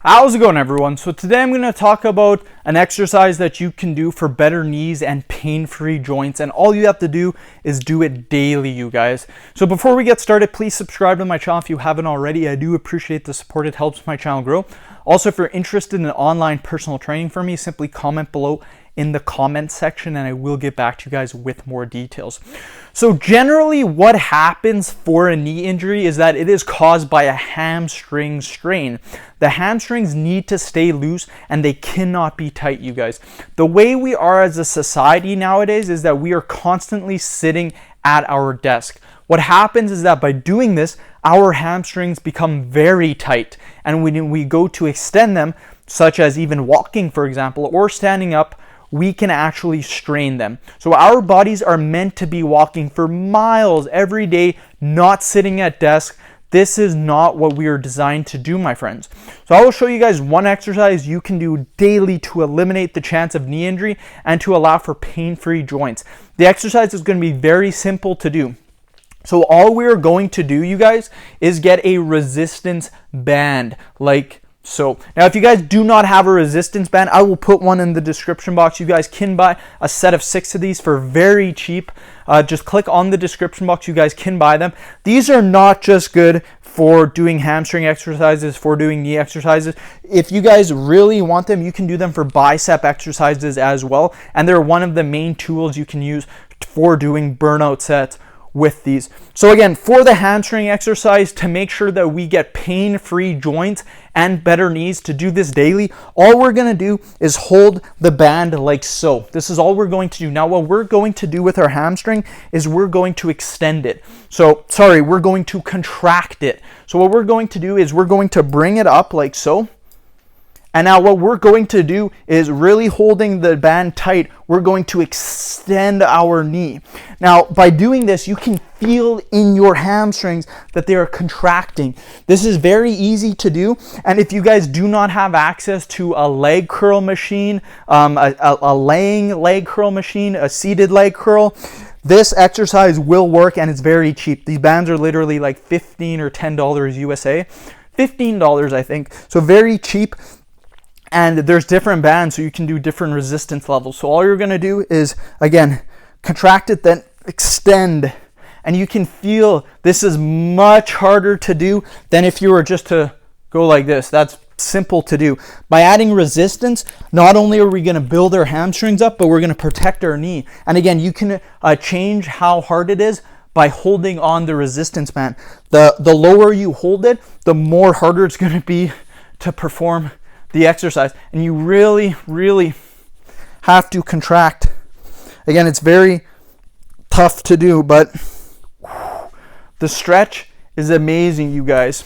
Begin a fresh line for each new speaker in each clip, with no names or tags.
How's it going, everyone? So today I'm going to talk about an exercise that you can do for better knees and pain-free joints, and all you have to do is do it daily, you guys. So before we get started, please subscribe to my channel if you haven't already. I do appreciate the support. It helps my channel grow. Also, if you're interested in online personal training from me, simply comment below in the comment section and I will get back to you guys with more details. So generally what happens for a knee injury is that it is caused by a hamstring strain. The hamstrings need to stay loose and they cannot be tight, you guys. The way we are as a society nowadays is that we are constantly sitting at our desk. What happens is that by doing this, our hamstrings become very tight, and when we go to extend them, such as even walking, for example, or standing up, we can actually strain them. So our bodies are meant to be walking for miles every day, not sitting at desk. This is not what we are designed to do, my friends. So I will show you guys one exercise you can do daily to eliminate the chance of knee injury and to allow for pain-free joints. The exercise is going to be very simple to do. So all we're going to do, you guys, is get a resistance band like so. Now, if you guys do not have a resistance band, I will put one in the description box. You guys can buy a set of 6 of these for very cheap. Just click on the description box. You guys can buy them. These are not just good for doing hamstring exercises, for doing knee exercises. If you guys really want them, you can do them for bicep exercises as well. And they're one of the main tools you can use for doing burnout sets with these. So again, for the hamstring exercise, to make sure that we get pain-free joints and better knees, to do this daily, all we're going to do is hold the band like so. This is all we're going to do. Now, what we're going to do with our hamstring is we're going to extend it. We're going to contract it. So what we're going to do is we're going to bring it up like so. And now what we're going to do is really holding the band tight, we're going to extend our knee. Now, by doing this, you can feel in your hamstrings that they are contracting. This is very easy to do. And if you guys do not have access to a leg curl machine, a laying leg curl machine, a seated leg curl, this exercise will work, and it's very cheap. These bands are literally like $15 or $10 USA. $15, I think. So very cheap. And there's different bands, so you can do different resistance levels. So all you're going to do is, again, contract it, then extend. And you can feel this is much harder to do than if you were just to go like this. That's simple to do. By adding resistance, not only are we going to build our hamstrings up, but we're going to protect our knee. And again, you can change how hard it is by holding on the resistance band. The lower you hold it, the more harder it's going to be to perform the exercise, and you really have to contract. Again, it's very tough to do, but the stretch is amazing, you guys.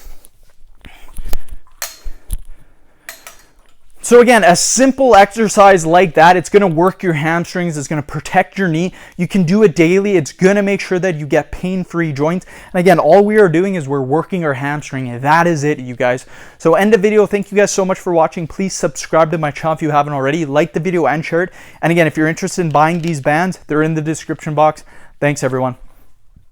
So again, a simple exercise like that, it's going to work your hamstrings, it's going to protect your knee. You can do it daily. It's going to make sure that you get pain-free joints. And again, all we are doing is we're working our hamstring, and that is it, you guys. So end the video. Thank you guys so much for watching. Please subscribe to my channel if you haven't already. Like the video and share it. And again, if you're interested in buying these bands, they're in the description box. Thanks, everyone.